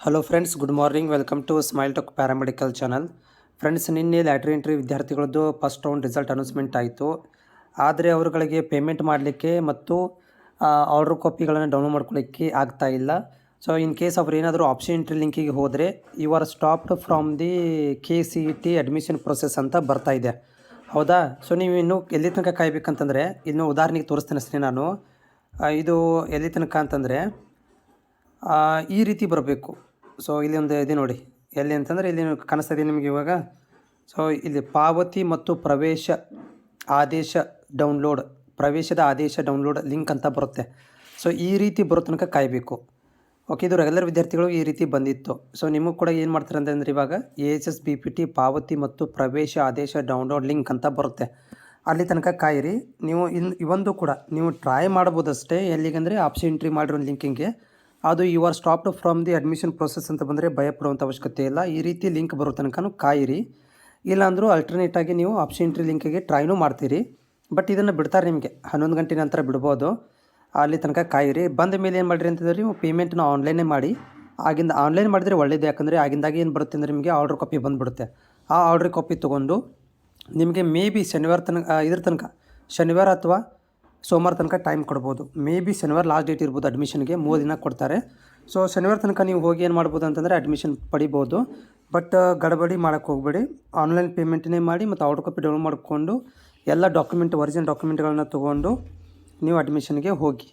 Hello friends, good morning. Welcome to smile talk paramedical channel. Friends, ನಿನ್ನೆ lateral entry ವಿದ್ಯಾರ್ಥಿಗಳದ್ದು first round result announcement ಆಯಿತು. ಆದರೆ ಅವರುಗಳಿಗೆ payment ಮಾಡಲಿಕ್ಕೆ ಮತ್ತು ಆರ್ಡ್ರ್ ಕಾಪಿಗಳನ್ನು ಡೌನ್ಲೋಡ್ ಮಾಡ್ಕೊಳ್ಳಿಕ್ಕೆ ಆಗ್ತಾ ಇಲ್ಲ. ಸೊ ಇನ್ ಕೇಸ್ ಅವ್ರು ಏನಾದರೂ ಆಪ್ಷನ್ ಎಂಟ್ರಿ ಲಿಂಕಿಗೆ ಹೋದರೆ you are stopped from the KCET admission process ಅಂತ ಬರ್ತಾ ಇದೆ. ಹೌದಾ? ಸೊ ನೀವು ಇನ್ನೂ ಎಲ್ಲಿ ತನಕ ಕಾಯಬೇಕಂತಂದರೆ, ಇನ್ನು ಉದಾಹರಣೆಗೆ ತೋರಿಸ್ತೇನೆ ಅಷ್ಟೇ ನಾನು. ಇದು ಎಲ್ಲಿ ತನಕ ಅಂತಂದರೆ ಈ ರೀತಿ ಬರಬೇಕು. ಸೊ ಇಲ್ಲಿ ಒಂದು ಇದೆ ನೋಡಿ, ಎಲ್ಲಿ ಅಂತಂದರೆ ಇಲ್ಲಿ ಕಾಣಿಸ್ತಾ ಇದೆ ನಿಮಗೆ ಇವಾಗ. ಸೊ ಇಲ್ಲಿ ಪಾವತಿ ಮತ್ತು ಪ್ರವೇಶದ ಆದೇಶ ಡೌನ್ಲೋಡ್ ಲಿಂಕ್ ಅಂತ ಬರುತ್ತೆ. ಸೊ ಈ ರೀತಿ ಬರೋ ತನಕ ಕಾಯಬೇಕು. ಓಕೆ, ಇದು ರೆಗ್ಯುಲರ್ ವಿದ್ಯಾರ್ಥಿಗಳು ಈ ರೀತಿ ಬಂದಿತ್ತು. ಸೊ ನಿಮಗೂ ಕೂಡ ಏನು ಮಾಡ್ತಾರೆ ಅಂತಂದರೆ, ಇವಾಗ AHS BPT ಪಾವತಿ ಮತ್ತು ಪ್ರವೇಶ ಆದೇಶ ಡೌನ್ಲೋಡ್ ಲಿಂಕ್ ಅಂತ ಬರುತ್ತೆ. ಅಲ್ಲಿ ತನಕ ಕಾಯಿರಿ. ನೀವು ಇವೊಂದು ಕೂಡ ನೀವು ಟ್ರೈ ಮಾಡ್ಬೋದಷ್ಟೇ. ಎಲ್ಲಿಗಂದರೆ ಆಪ್ಷನ್ ಎಂಟ್ರಿ ಮಾಡಿರೋ ಲಿಂಕಿಂಗೆ ಅದು you are stopped from the admission process ಅಂತ ಬಂದರೆ ಭಯಪಡುವಂಥ ಅವಶ್ಯಕತೆ ಇಲ್ಲ. ಈ ರೀತಿ ಲಿಂಕ್ ಬರೋ ತನಕ ಕಾಯಿರಿ. ಇಲ್ಲಾಂದರೂ ಆಲ್ಟರ್ನೇಟಾಗಿ ನೀವು ಆಪ್ಷನ್ ಎಂಟ್ರಿ ಲಿಂಕಿಗೆ ಟ್ರೈನೂ ಮಾಡ್ತೀರಿ. ಬಟ್ ಇದನ್ನು ಬಿಡ್ತಾರೆ ನಿಮಗೆ 11 ಗಂಟೆ ನಂತರ ಬಿಡ್ಬೋದು. ಅಲ್ಲಿ ತನಕ ಕಾಯಿರಿ. ಬಂದ ಮೇಲೆ ಏನು ಮಾಡಿರಿ ಅಂತಂದರೆ, ನೀವು ಪೇಮೆಂಟ್ನ ಆನ್ಲೈನೇ ಮಾಡಿ. ಆಗಿಂದ ಆನ್ಲೈನ್ ಮಾಡಿದರೆ ಒಳ್ಳೇದು. ಯಾಕಂದರೆ ಆಗಿಂದಾಗೆ ಏನು ಬರುತ್ತೆ ಅಂದರೆ, ನಿಮಗೆ ಆರ್ಡ್ರ್ ಕಾಪಿ ಬಂದುಬಿಡುತ್ತೆ. ಆ ಆರ್ಡ್ರ್ ಕಾಪಿ ತೊಗೊಂಡು ನಿಮಗೆ ಮೇ ಬಿ ಶನಿವಾರ ಅಥವಾ ಸೋಮವಾರ ತನಕ ಟೈಮ್ ಕೊಡ್ಬೋದು. ಮೇ ಬಿ ಶನಿವಾರ ಲಾಸ್ಟ್ ಡೇಟ್ ಇರ್ಬೋದು. ಅಡ್ಮಿಷನ್ಗೆ 3 ದಿನ ಕೊಡ್ತಾರೆ. ಸೊ ಶನಿವಾರ ತನಕ ನೀವು ಹೋಗಿ ಏನು ಮಾಡ್ಬೋದು ಅಂತಂದರೆ ಅಡ್ಮಿಷನ್ ಪಡಿಬೋದು. ಬಟ್ ಗಡಬಡಿ ಮಾಡೋಕ್ಕೆ ಹೋಗಬೇಡಿ. ಆನ್ಲೈನ್ ಪೇಮೆಂಟನ್ನೇ ಮಾಡಿ ಮತ್ತು ಆರ್ಡ್ರ್ ಕಾಪಿ ಡೌನ್ಲೋಡ್ ಮಾಡಿಕೊಂಡು ಎಲ್ಲ ಒರಿಜಿನಲ್ ಡಾಕ್ಯುಮೆಂಟ್ಗಳನ್ನ ತೊಗೊಂಡು ನೀವು ಅಡ್ಮಿಷನ್ಗೆ ಹೋಗಿ.